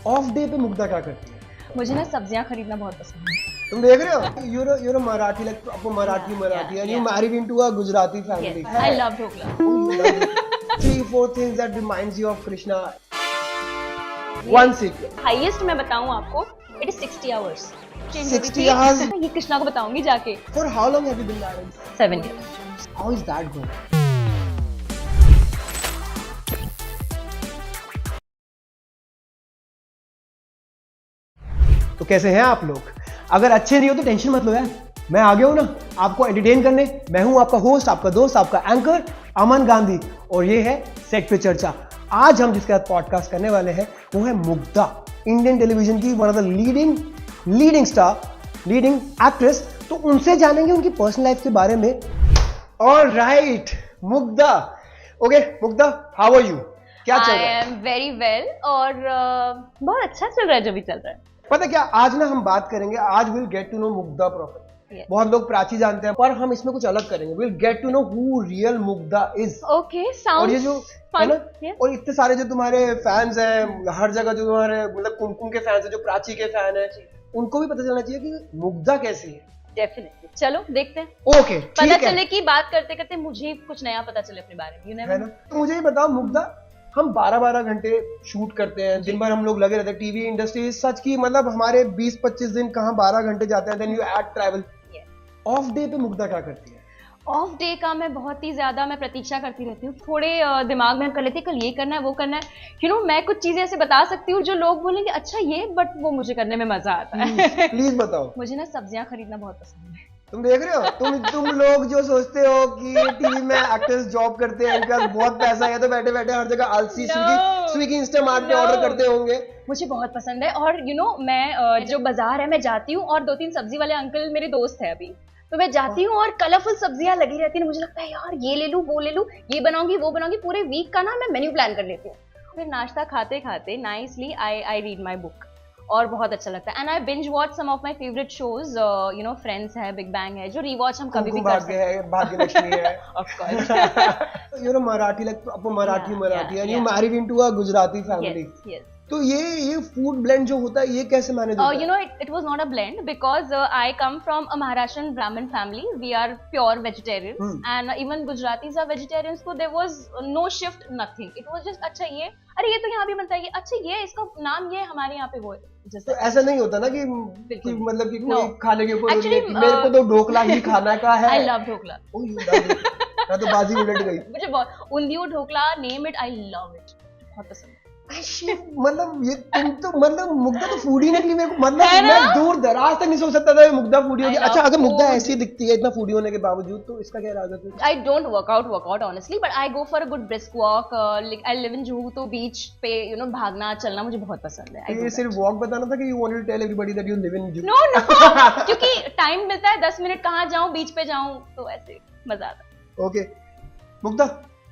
Of day पे मुग्धा क्या करती है? मुझे ना सब्जियां खरीदना बहुत पसंद है। तुम देख रहे हो, you're a Marathi, like proper Marathi, and you married into a Gujarati family. Yes, I love dhokla. 3-4 things that reminds you of Krishna. One secret. Highest मैं बताऊं आपको, it is 60 hours। 60 hours? ये कृष्णा को बताऊंगी जाके। For how long have you been married? 7 years। How is that going? तो कैसे हैं आप लोग? अगर अच्छे नहीं हो तो टेंशन मत लो यार, मैं आ गया हूं ना आपको एंटरटेन करने। मैं हूं आपका होस्ट, आपका दोस्त, आपका एंकर अमन गांधी, और ये है सेट पे चर्चा। आज हम जिसके साथ पॉडकास्ट करने वाले हैं वो है मुग्धा, इंडियन टेलीविजन की one of the leading star, leading actress. तो उनसे जानेंगे उनकी पर्सनल लाइफ के बारे में। Alright Mugdha, okay Mugdha, how are you? क्या चल रहा है? आई एम वेरी वेल, और बहुत अच्छा चल रहा है जो भी चल रहा है। पता क्या, आज ना हम बात करेंगे, आज will get to know Mugdha proper. बहुत लोग प्राची जानते हैं, पर हम इसमें कुछ अलग करेंगे। Will get to know who real Mugdha is. Okay, sounds और ये जो है ना, और इतने सारे जो तुम्हारे फैंस हैं हर जगह, जो तुम्हारे मतलब कुमकुम के फैंस हैं, जो प्राची के फैन हैं, उनको भी पता चलना चाहिए कि मुग्धा कैसी है। डेफिनेटली, चलो देखते हैं। ओके, पता चले कि बात करते करते मुझे कुछ नया पता चले अपने बारे में, है ना। तो मुझे ये बताओ मुग्धा, हम 12-12 घंटे शूट करते हैं, दिन भर हम लोग लगे रहते हैं। टीवी इंडस्ट्री सच की, मतलब हमारे 20-25 दिन कहाँ 12 घंटे जाते हैं। Then you add travel. Off day पे मुग्धा क्या करती है? ऑफ डे का मैं बहुत ही ज्यादा प्रतीक्षा करती रहती हूँ। थोड़े दिमाग में कर लेती है, कल ये करना है, वो करना है। मैं कुछ चीजें ऐसे बता सकती हूँ जो लोग बोलेंगे अच्छा ये, बट वो मुझे करने में मजा आता है। प्लीज बताओ। मुझे ना सब्जियां खरीदना बहुत पसंद है। तुम देख रहे हो, तुम लोग जो सोचते हो कि टीवी में एक्टर्स जॉब करते हैं, इनके पास बहुत पैसा है, तो बैठे बैठे हर जगह आलसी स्विगी इंस्टामार्ट पे ऑर्डर करते होंगे। मुझे बहुत पसंद है। और मैं जो बाजार है मैं जाती हूँ, और 2-3 सब्जी वाले अंकल मेरे दोस्त है अभी, तो मैं जाती हूँ और कलरफुल सब्जियां लगी रहती है। मुझे लगता है यार ये ले लूं, वो ले लूं, ये बनाऊंगी, वो बनाऊंगी। पूरे वीक का ना मैं मेन्यू प्लान कर लेती हूँ। फिर नाश्ता खाते खाते nicely I read my book, और बहुत अच्छा लगता है। And I binge watch some of my favourite shows. Friends है, बिग बैंग है, जो रिवॉच हम कभी भी कर सकते हैं। भाग्यलक्ष्मी है। Of course. You're a Marathi, like proper Marathi, and you married into a Gujarati family. Yes. तो ये फूड ब्लेंड जो होता है, ये कैसे मैनेज होता है? It was not a blend, because I come from a Maharashtrian Brahmin family. We are pure vegetarians, and even Gujaratis are vegetarians. So there was no shift, nothing. It was just अच्छा ये, अरे ये तो यहाँ भी बनता है, ये अच्छा ये, इसका नाम ये, हमारे यहाँ पे वो है। तो ऐसा नहीं होता ना कि मतलब कि कोई खाने के ऊपर मेरे को तो ढोकला ही खाना का है। I love dhokla. मैं तो बाजी उलट गई। मुझे बहुत undhiyu dhokla, name it, I love it, बहुत पसंद है। मतलब ये तुम तो मतलब मुग्धा तो फूडी निकली मेरे को। मतलब मैं दूर दराज तक नहीं सोच सकता था मुग्धा फूडी होगी। अच्छा, अगर मुग्धा ऐसी दिखती है इतना फूडी होने के बावजूद, तो इसका क्या इरादा है? I don't work out honestly, but I go for a good brisk walk. I live in Juhu, तो बीच पे भागना चलना मुझे बहुत पसंद है। ये सिर्फ वॉक बताना था कि you wanted to tell everybody that you live in Juhu? No, क्योंकि टाइम मिलता है, 10 मिनट कहाँ जाऊं, बीच पे जाऊं, तो ऐसे मजा आता है। ओके मुग्धा,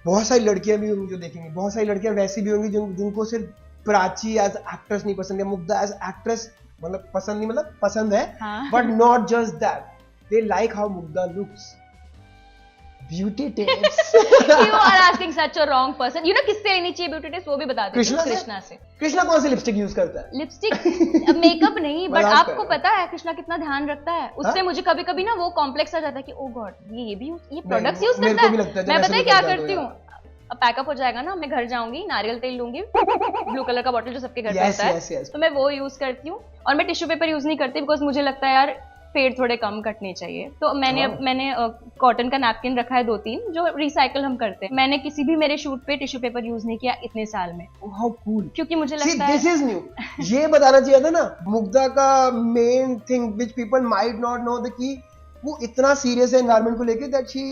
बहुत सारी लड़कियां भी होंगी जो देखेंगी, बहुत सारी लड़कियां वैसी भी होंगी जिनको सिर्फ प्राची एज एक्ट्रेस नहीं पसंद है, मुग्धा एज एक्ट्रेस मतलब पसंद नहीं, मतलब पसंद है, but not just that, they like how Mugdha looks. Beauty tips. You are asking such a wrong person. किससे लेनी चाहिए ब्यूटी टिप्स, वो भी बता देती हूँ। कृष्णा से। कृष्णा कौन सी लिपस्टिक यूज करता है? लिपस्टिक मेकअप नहीं, बट आपको पता है कृष्णा कितना ध्यान रखता है उससे। मुझे कभी कभी ना वो कॉम्प्लेक्स आ जाता है कि ओ गॉड ये भी ये प्रोडक्ट्स यूज करता है। मैं पता है क्या करती हूँ, अब पैकअप हो जाएगा ना, मैं घर जाऊंगी, नारियल तेल लूंगी, ब्लू कलर का बॉटल जो सबके घर पे होता है, तो मैं वो यूज करती हूँ। और मैं टिश्यू पेपर यूज नहीं करती, बिकॉज मुझे लगता है यार पेड़ थोड़े कम कटने चाहिए। तो मैंने कॉटन का नैपकिन रखा है 2-3 जो रिसाइकल हम करते हैं। मैंने किसी भी मेरे शूट पे टिश्यू पेपर यूज नहीं किया इतने साल में। How cool. क्योंकि मुझे लगता है दिस इज न्यू। ये बताना चाहिए था ना मुग्धा का main thing which people might not know, the key वो इतना सीरियस है एनवायरनमेंट को लेके, दैट शी,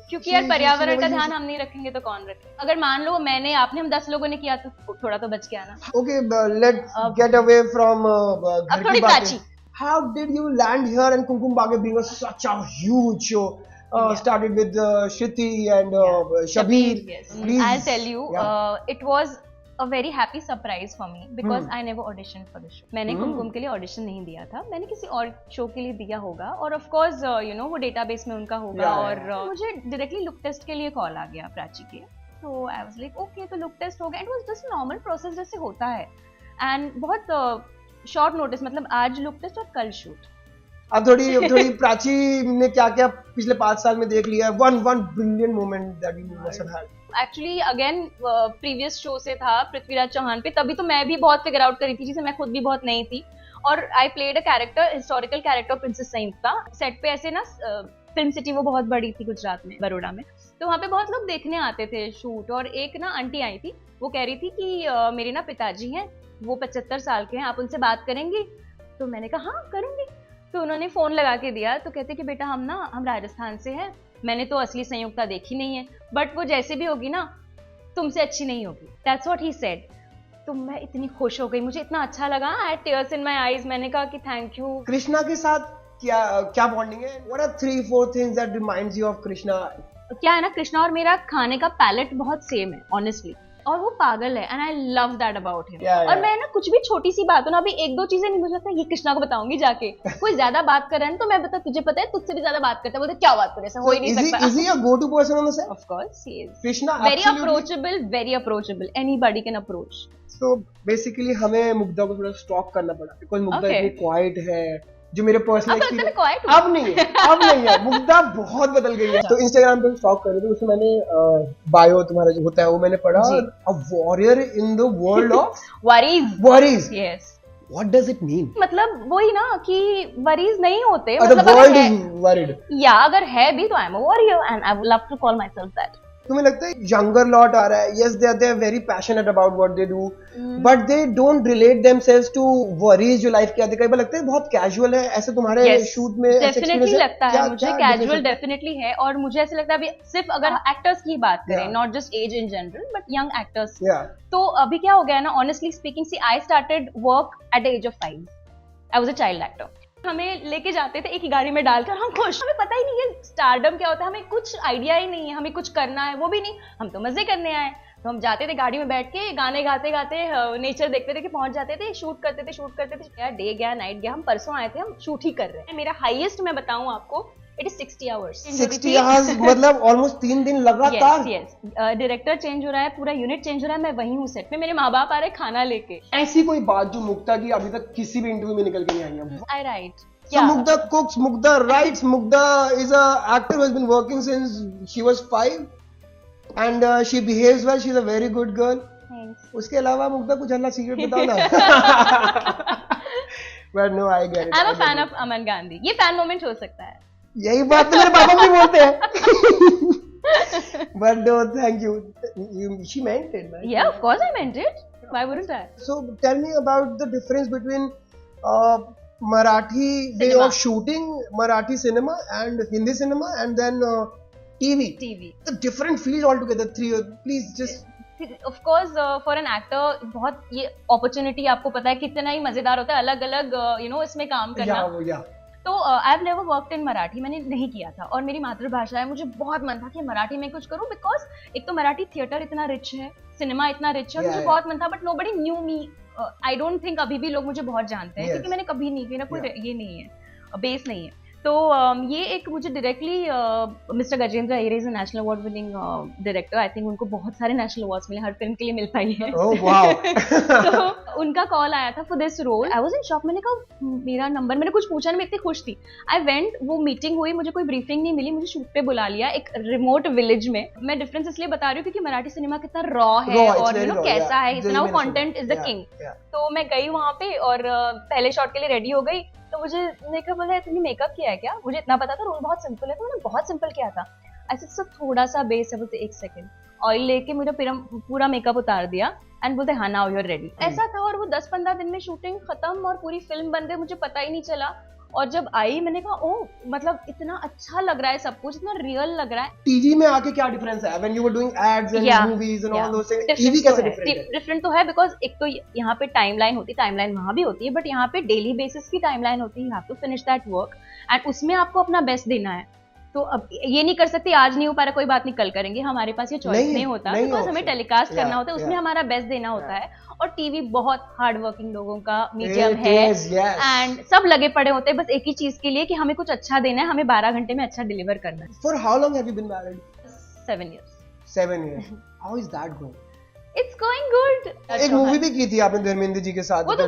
क्योंकि यार पर्यावरण का ध्यान हम नहीं रखेंगे तो कौन रखे। अगर मान लो हम 10 लोगों ने किया तो थोड़ा तो बच गया ना। Okay, let's get away from अब थोड़ी Prachi. How did you land here and Kumkum Bhagya being such a huge show? Started with Shriti and Shabir. Yes. I'll tell you, it was a very happy surprise for me, because I never auditioned for the show. मैंने कुमकुम के लिए audition नहीं दिया था, मैंने किसी और show के लिए दिया होगा, और ऑफ कोर्स वो डेटाबेस में उनका होगा। और मुझे डायरेक्टली लुक टेस्ट के लिए कॉल आ गया प्राची के, तो आई वाज लाइक ओके, तो लुक टेस्ट हो गया। It was just normal process जैसे होता है। एंड बहुत शॉर्ट नोटिस, मतलब आज लुक टेस्ट और कल शूट। अब थोड़ी प्राची ने क्या क्या पिछले 5 साल में देख लिया है, one brilliant moment that you must have had. Actually again previous show से था पृथ्वीराज चौहान पे, तभी तो मैं भी बहुत फिगर आउट करी थी, जिसे मैं खुद भी बहुत नई थी, और I played a character, historical character princess Sanyukta. Set पे ऐसे ना फिल्म सिटी वो बहुत बड़ी थी गुजरात में, बड़ौदा में, तो वहाँ पे बहुत लोग देखने आते थे शूट, और एक ना आंटी आई थी, वो कह रही थी कि मेरे ना पिताजी हैं, वो 75 साल के हैं, आप उनसे बात करेंगी? तो मैंने कहा हाँ करूंगी। तो उन्होंने फोन लगा के दिया, तो कहते कि बेटा हम राजस्थान से हैं, मैंने तो असली संयुक्ता देखी नहीं है, बट वो जैसे भी होगी ना तुमसे अच्छी नहीं होगी, दैट्स व्हाट ही सेड। तो मैं इतनी खुश हो गई, मुझे इतना अच्छा लगा, I had tears in my eyes. मैंने कहा कि थैंक यू। कृष्णा के साथ क्या बॉन्डिंग है? What are 3-4 things that reminds you of Krishna? क्या है ना, कृष्णा और मेरा खाने का पैलेट बहुत सेम है ऑनेस्टली, और वो पागल है, and I love that about him. और मैं ना कुछ भी छोटी सी बात हो ना, अभी 1-2 चीजें नहीं, मुझे लगता है ये कृष्णा को बताऊंगी जाके। कोई ज्यादा बात कर रहा है तो मैं बता, तुझे पता है तुझसे भी ज्यादा बात करता है, बोलते क्या बात करे, ऐसा हो ही नहीं सकता। Is he a go-to person on the set? Of course he is. Krishna very approachable. Anybody can approach. So basically हमें मुग्धा को थोड़ा स्टॉक करना पड़ा, because मुग्धा Okay. इतनी क्वाइट है, जो मेरे पर्सनल अब quiet अब नहीं है मुग्धा बहुत बदल गई है। तो इंस्टाग्राम पे स्टॉक कर रहे थे, उसमें मैंने बायो तुम्हारा जो होता है वो मैंने पढ़ा, a warrior in the world of worries. Yes. What does it mean? मतलब वही ना कि वरीज नहीं होते, The मतलब world अगर is worried. या अगर है भी तो I am a warrior, and I would love to call myself that. तुम्हें लगता है यंगर लॉट आ रहा है, yes they are very passionate about what they do, but they don't relate themselves to worries जो life के आते, कई बार लगता है बहुत कैजुअल है, ऐसे तुम्हारे शूट में डेफिनेटली लगता है मुझे, कैजुअल डेफिनेटली है, और मुझे ऐसे लगता है अभी सिर्फ अगर एक्टर्स की बात करें, not just as in general, but young actors, तो अभी क्या हो गया ना, honestly speaking, see I started work at the age of 5, I was a child actor. हमें लेके जाते थे एक ही गाड़ी में डालकर, हम खुश, हमें पता ही नहीं है स्टारडम क्या होता है, हमें कुछ आइडिया ही नहीं है, हमें कुछ करना है वो भी नहीं, हम तो मजे करने आए। तो हम जाते थे गाड़ी में बैठ के, गाने गाते गाते नेचर देखते थे कि पहुंच जाते थे, शूट करते थे। क्या डे गया नाइट गया, हम परसों आए थे, हम शूट ही कर रहे हैं। मेरा हाईएस्ट मैं बताऊं आपको, इट इज 60 आवर्स। 60 आवर्स मतलब ऑलमोस्ट 3 दिन लगातार। यस, डायरेक्टर चेंज हो रहा है, पूरा यूनिट चेंज हो रहा है, मैं वही हूँ सेट में, मेरे माँ बाप आ रहे खाना लेके। ऐसी कोई बात जो मुग्धा की अभी तक किसी भी इंटरव्यू में निकल के नहीं आई है? आई right. So Mugdha cooks, Mugdha writes, Mugdha is a actor who has been working since she was 5, and she behaves well. She's a very good girl. Thanks. उसके अलावा मुग्धा कुछ अलग सीक्रेट बताओ ना। But no, I get it. I'm a fan of अमन गांधी। ये fan moment हो सकता है। यही बात तो मेरे पापा भी बोलते हैं। But no, thank you. She meant it, man. Yeah, of course I meant it. Why wouldn't I? So tell me about the difference between Marathi way of shooting, Marathi cinema and Hindi cinema, and then TV. The different fields altogether. Please just. Of course, for an actor, बहुत ये opportunity आपको पता है कितना ही मजेदार होता है, अलग अलग इसमें काम करना। तो I have never worked in Marathi, मैंने नहीं किया था, और मेरी मातृभाषा है, मुझे बहुत मन था कि मराठी में कुछ करूं, बिकॉज एक तो मराठी थिएटर इतना रिच है, सिनेमा इतना रिच है, मुझे बहुत मन था, but nobody knew me. I don't think अभी भी लोग मुझे बहुत जानते हैं, क्योंकि मैंने कभी नहीं, मेरा कोई ये नहीं है, बेस नहीं है। तो ये एक मुझे directly mister Gajendra Iyer is a national award winning director, I think उनको बहुत सारे नेशनल अवार्ड्स मिले, हर फिल्म के लिए मिलता ही है। oh, wow. तो उनका कॉल आया था for this role, I was in shock, मैंने कहा मेरा नंबर, मैंने कुछ पूछा नहीं, मैं इतनी खुश थी। आई वेंट, वो मीटिंग हुई, मुझे कोई ब्रीफिंग नहीं मिली, मुझे शूट पे बुला लिया एक रिमोट विलेज में। मैं डिफरेंस इसलिए बता रही हूँ क्योंकि मराठी सिनेमा कितना रॉ है, और यू नो कैसा है, इतना वो कंटेंट इज द किंग। तो मैं गई वहां पे और पहले शॉट के लिए रेडी हो गई, तो मुझे मेकअप बोला तुमने मेकअप किया है क्या? मुझे इतना पता था रोल बहुत सिंपल है, तो मैंने बहुत सिंपल किया था। ऐसे सब थोड़ा सा बेस है, बोलते 1 सेकंड, ऑयल लेके मुझे पूरा मेकअप उतार दिया, एंड बोलते हाँ नाउ यू आर रेडी। ऐसा था, और वो 10-15 दिन में शूटिंग खत्म और पूरी फिल्म बन गई, मुझे पता ही नहीं चला। और जब आई मैंने कहा ओह, मतलब इतना अच्छा लग रहा है, सब कुछ इतना रियल लग रहा है। टीवी में आके क्या डिफरेंस है? When you were doing ads and movies and all those things, TV कैसे डिफरेंट है? डिफरेंट तो है, बिकॉज एक तो यहाँ पे टाइमलाइन होती है, टाइमलाइन वहां भी होती है, बट यहाँ पे डेली बेसिस की टाइमलाइन होती है, you have to finish that work, and उसमें आपको अपना बेस्ट देना है। तो अब ये नहीं कर सकती आज नहीं हो पा रहा, कोई बात नहीं कल करेंगे, हमारे पास ये चॉइस नहीं होता, बिकॉज हमें टेलीकास्ट करना होता है, उसमें हमारा बेस्ट देना होता है। और टीवी बहुत हार्ड वर्किंग लोगों का मीडियम है, एंड सब लगे पड़े होते हैं बस एक ही चीज के लिए कि हमें कुछ अच्छा देना है, हमें 12 घंटे में अच्छा डिलीवर करना है। For how long have you been married? 7 years. 7 years. How is that going? It's going good. एक मूवी भी की थी आपने धर्मेंद्र जी के साथ. वो तो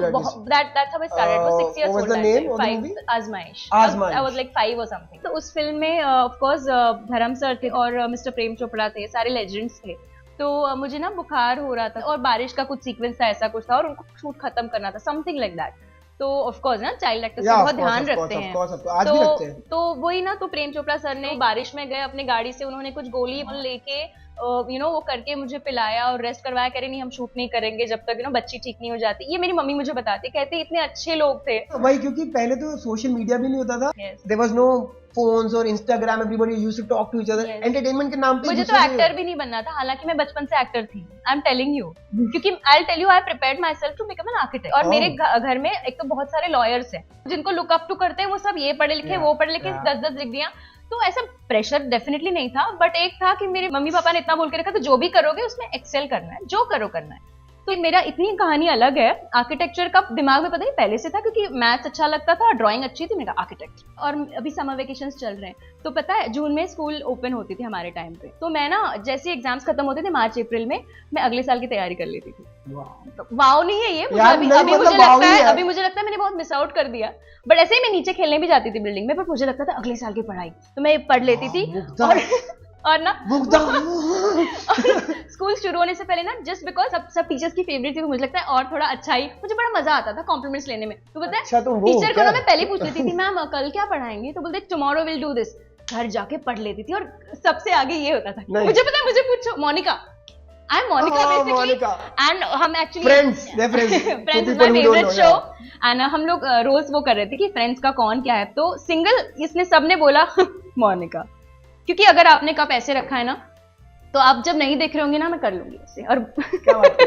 that's how I started. I was 6 years what was old. the name of the 5. movie? Azmaish. Azmaish. I was like 5 or something. तो उस फिल्म में of course धर्म सर थे और मिस्टर प्रेम चोपड़ा थे, सारे लेजेंड्स थे. तो मुझे ना बुखार हो रहा था और बारिश का कुछ सीक्वेंस था, ऐसा कुछ था और उनको शूट खत्म करना था, समथिंग लाइक दैट. तो ऑफ कोर्स ना चाइल्ड एक्टर्स का बहुत ध्यान रखते हैं. आज भी रखते हैं. तो वही ना, तो प्रेम चोपड़ा सर ने बारिश में गए अपनी गाड़ी से, उन्होंने कुछ गोली लेके वो करके मुझे पिलाया और रेस्ट करवाया. कह रहे नहीं हम शूट नहीं करेंगे जब तक बच्ची ठीक नहीं हो जाती. ये मेरी मम्मी मुझे बताती, कहते इतने अच्छे लोग थे. वही, क्योंकि पहले तो सोशल मीडिया भी नहीं होता था. देयर वाज नो फोन्स और Instagram, everybody used to talk to each other. Entertainment के नाम पे मुझे तो एक्टर भी नहीं बनना था, हालांकि मैं बचपन से एक्टर थी. आई एम टेलिंग यू, क्योंकि I will tell you, I prepared myself to become an architect. और मेरे घर में एक तो बहुत सारे लॉयर्स हैं जिनको लुक अप टू करते हैं, वो सब ये पढ़े लिखे, वो पढ़े लिखे, 10-10 लिख दिया. तो ऐसा प्रेशर डेफिनेटली नहीं था, बट एक था कि मेरे मम्मी पापा ने इतना बोल के रखा, तो जो भी करोगे उसमें एक्सेल करना है, जो करो करना है. तो मेरा इतनी कहानी अलग है. आर्किटेक्चर का दिमाग में पता नहीं पहले से था, क्योंकि मैथ्स अच्छा लगता था, ड्राइंग अच्छी थी, मेरा आर्किटेक्ट. और अभी समर वेकेशंस चल रहे हैं, तो पता है जून में स्कूल ओपन होती थी हमारे टाइम पे. तो मैं ना जैसे एग्जाम्स खत्म होते थे मार्च अप्रैल में, मैं अगले साल की तैयारी कर लेती थी. तो वाव नहीं है ये, अभी मुझे लगता है मैंने बहुत मिस आउट कर दिया. बट ऐसे ही मैं नीचे खेलने भी जाती थी बिल्डिंग में, बट मुझे लगता था अगले साल की पढ़ाई, तो मैं पढ़ लेती थी. और ना स्कूल शुरू होने से पहले ना, जस्ट बिकॉज सब टीचर्स की फेवरेट थी, तो मुझे लगता है और थोड़ा अच्छा ही, मुझे बड़ा मजा आता था कॉम्प्लीमेंट्स लेने में. तो पता है टीचर को ना मैं पहले पूछ लेती थी, मैम कल क्या पढ़ाएंगे, तो बोलते टुमारो विल डू दिस. घर जाके पढ़ लेती थी, और सबसे आगे ये होता था, मुझे पता है, मुझे पूछो Monica, I am Monica basically, and हम actually friends my favourite show. And हम लोग रोज वो कर रहे थे कि फ्रेंड्स का कौन क्या है. तो सिंगल इसने सबने बोला मोनिका, क्योंकि अगर आपने कप ऐसे रखा है ना, तो आप जब नहीं देख रहे होंगे ना, मैं कर लूंगी ऐसे. और क्या बात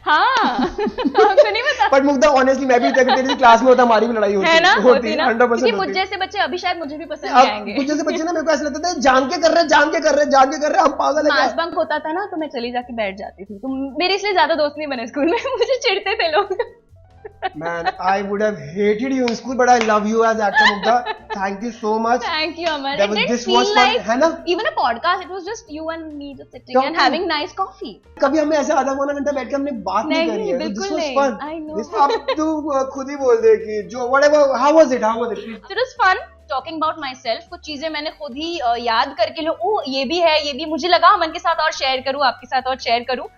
हाँ आपको नहीं पता. बट मुग्धा ऑनेस्टली मैं भी तेरी क्लास में होता, हमारी भी लड़ाई होती है ना, होती है 100%. क्योंकि मुझ जैसे बच्चे अभी शायद मुझे भी पसंद नहीं आएंगे. मुझ जैसे बच्चे ना, मेरे को ऐसा लगता था जान के कर रहे, हम पागल है. मास बंक होता था ना, तो मैं चली जाके बैठ जाती थी. तो मेरे इसलिए ज्यादा दोस्त नहीं बने स्कूल में, मुझे चिढ़ते थे लोग. Man, I would have hated you in school, but I love you as actor Mugdha. Thank you so much. Thank you, Aman. This was fun, है ना? Even a podcast, it was just you and me just sitting and having nice coffee. कभी हमने ऐसे आधा पौना घंटा बैठ के हमने बात नहीं करी है. बिल्कुल नहीं. I know. अब तू खुद ही बोल दे कि जो whatever, how was it? It was fun talking about myself. कुछ चीजें मैंने खुद ही याद करके ये भी है, ये भी मुझे लगा अमन के साथ और शेयर करूँ, आपके साथ और शेयर करूँ.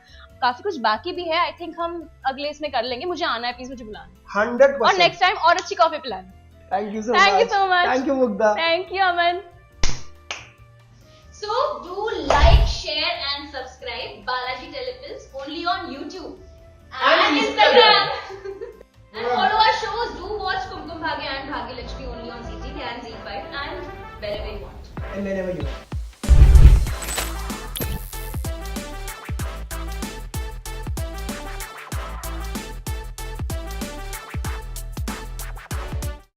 काफी कुछ बाकी भी है. आई थिंक हम अगले इसमें कर लेंगे. मुझे आना है, प्लीज मुझे बुलाना 100%. और नेक्स्ट टाइम और अच्छी कॉफी पिलाना. Thank you so much. Thank you Mugdha. Thank you Aman. So do like, share and subscribe Balaji Telefilms only on YouTube and Instagram. And follow our shows. Do watch Kumkum Bhagya and Bhagyalakshmi only on ZTV and ZEE5 and wherever you want. And whenever you want.